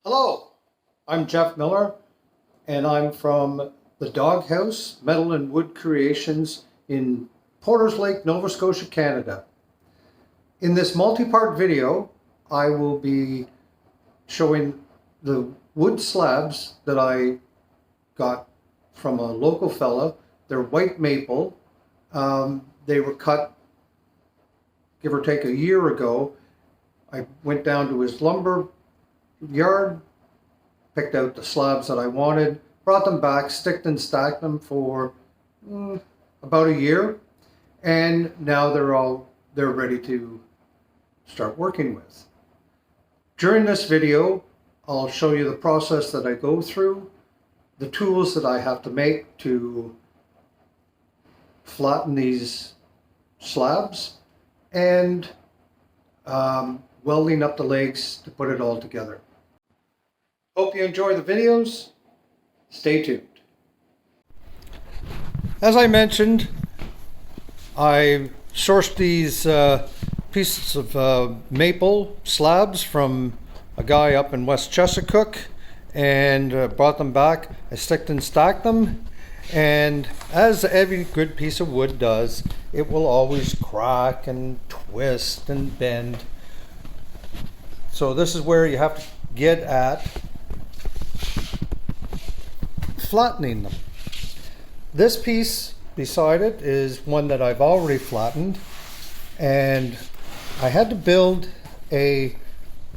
Hello, I'm Jeff Miller, and I'm from the Doghouse Metal and Wood Creations in Porters Lake, Nova Scotia, Canada. In this multi-part video, I will be showing the wood slabs that I got from a local fella. They're white maple. They were cut, give or take, a year ago. I went down to his lumber yard, picked out the slabs that I wanted, brought them back, sticked and stacked them for about a year, and now they're ready to start working with. During this video, I'll show you the process that I go through, the tools that I have to make to flatten these slabs, and welding up the legs to put it all together. Hope you enjoy the videos. Stay tuned. As I mentioned, I sourced these pieces of maple slabs from a guy up in West Chesapeake and brought them back. I sticked and stacked them, and as every good piece of wood does, it will always crack and twist and bend. So this is where you have to get at flattening them. This piece beside it is one that I've already flattened, and I had to build a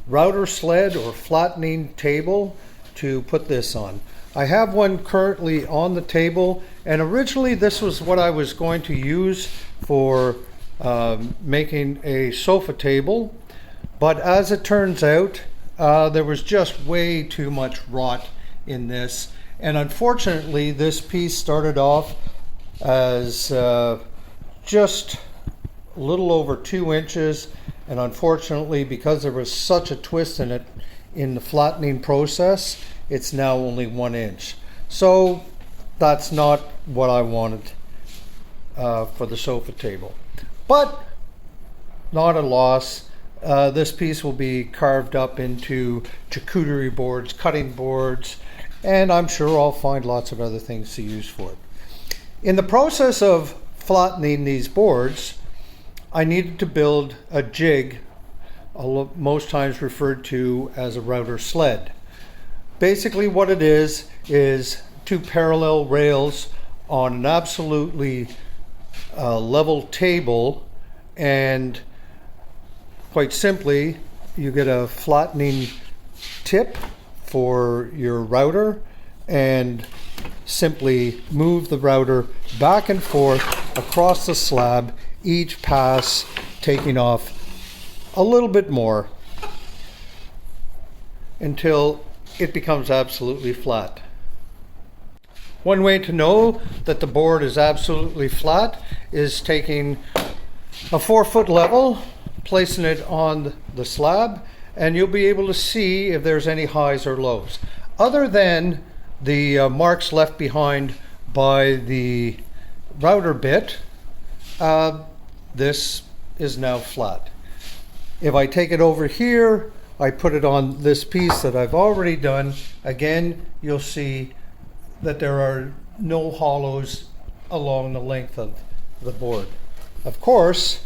router sled or flattening table to put this on. I have one currently on the table, and originally this was what I was going to use for making a sofa table, but as it turns out, there was just way too much rot in this. And unfortunately, this piece started off as just a little over 2 inches. And unfortunately, because there was such a twist in it in the flattening process, it's now only 1 inch. So that's not what I wanted for the sofa table. But not a loss. This piece will be carved up into charcuterie boards, cutting boards, and I'm sure I'll find lots of other things to use for it. In the process of flattening these boards, I needed to build a jig, most times referred to as a router sled. Basically what it is 2 parallel rails on an absolutely level table, and quite simply, you get a flattening tip for your router and simply move the router back and forth across the slab, each pass taking off a little bit more until it becomes absolutely flat. One way to know that the board is absolutely flat is taking a 4-foot level, placing it on the slab, and you'll be able to see if there's any highs or lows. Other than the marks left behind by the router bit, this is now flat. If I take it over here, I put it on this piece that I've already done, again, you'll see that there are no hollows along the length of the board. Of course,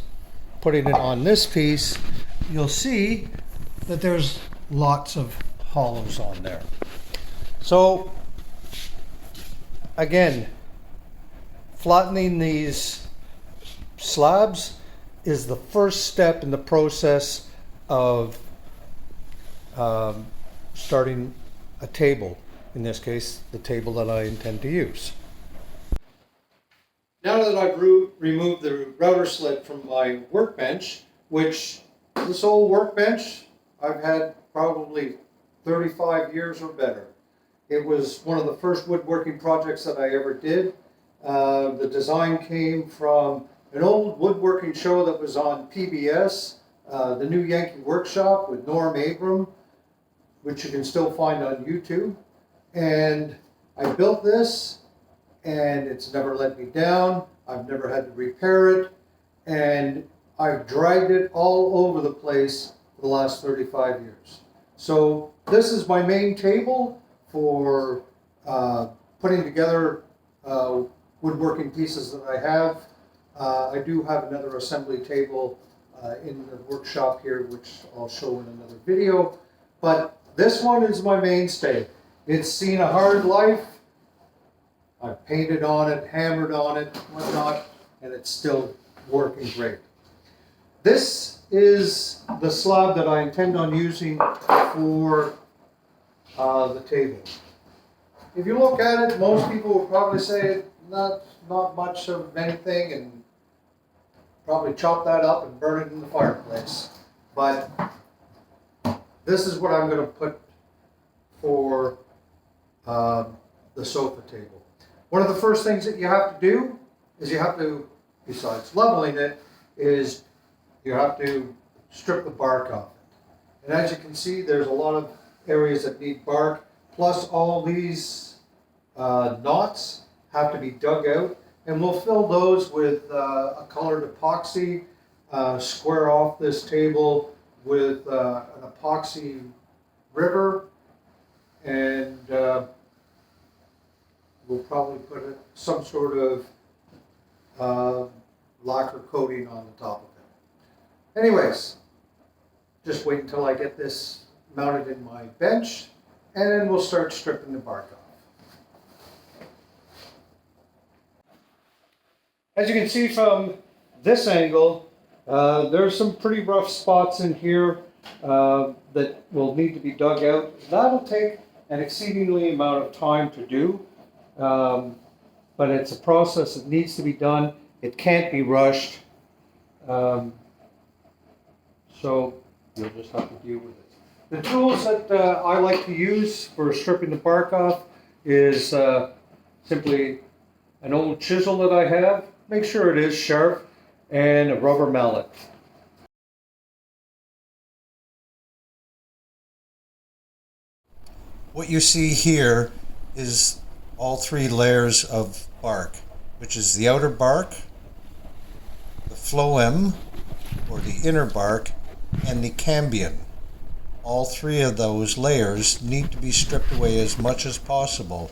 putting it on this piece, you'll see that there's lots of hollows on there. So again, flattening these slabs is the first step in the process of starting a table. In this case, the table that I intend to use. Now that I've removed the router sled from my workbench, which this old workbench I've had probably 35 years or better. It was one of the first woodworking projects that I ever did. The design came from an old woodworking show that was on PBS, the New Yankee Workshop with Norm Abram, which you can still find on YouTube. And I built this, and it's never let me down. I've never had to repair it, and I've dragged it all over the place for the last 35 years. So this is my main table for putting together woodworking pieces that I have. I do have another assembly table in the workshop here, which I'll show in another video. But this one is my mainstay. It's seen a hard life. I've painted on it, hammered on it, whatnot, and it's still working great. This is the slab that I intend on using for the table. If you look at it, most people would probably say not much of anything and probably chop that up and burn it in the fireplace. But this is what I'm going to put for the sofa table. One of the first things that you have to do is you have to, besides leveling it, is you have to strip the bark off it. And as you can see, there's a lot of areas that need bark, plus all these knots have to be dug out, and we'll fill those with a colored epoxy, square off this table with an epoxy river, and we'll probably put some sort of lacquer coating on the top of it. Anyways, just wait until I get this mounted in my bench, and then we'll start stripping the bark off. As you can see from this angle, there's some pretty rough spots in here that will need to be dug out. That'll take an exceedingly amount of time to do, but it's a process that needs to be done. It can't be rushed, so you'll just have to deal with it. The tools that I like to use for stripping the bark off is simply an old chisel that I have. Make sure it is sharp, and a rubber mallet. What you see here is all three layers of bark, which is the outer bark, the phloem, or the inner bark, and the cambium. All three of those layers need to be stripped away as much as possible.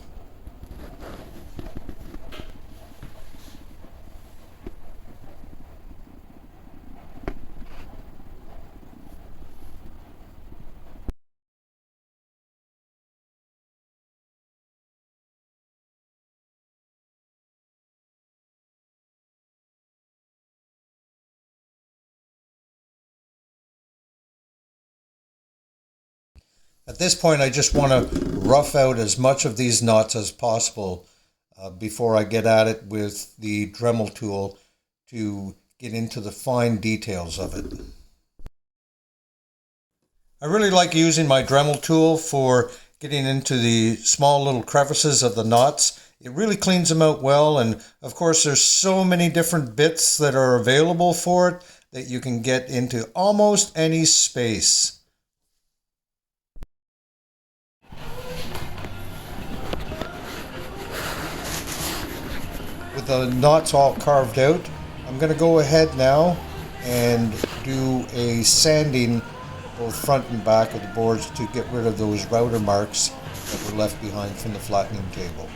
At this point, I just want to rough out as much of these knots as possible before I get at it with the Dremel tool to get into the fine details of it. I really like using my Dremel tool for getting into the small little crevices of the knots. It really cleans them out well, and of course there's so many different bits that are available for it that you can get into almost any space. With the knots all carved out, I'm going to go ahead now and do a sanding both front and back of the boards to get rid of those router marks that were left behind from the flattening table.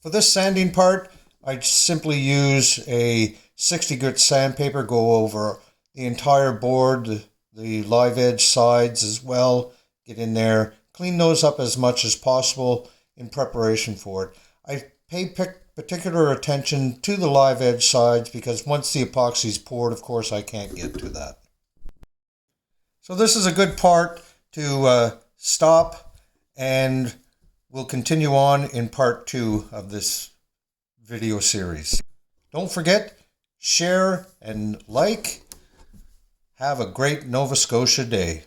For this sanding part, I simply use a 60 grit sandpaper, go over the entire board, the live edge sides as well, get in there, clean those up as much as possible in preparation for it. I pay particular attention to the live edge sides because once the epoxy is poured, of course, I can't get to that. So this is a good part to stop, and we'll continue on in part 2 of this video series. Don't forget, share and like. Have a great Nova Scotia day.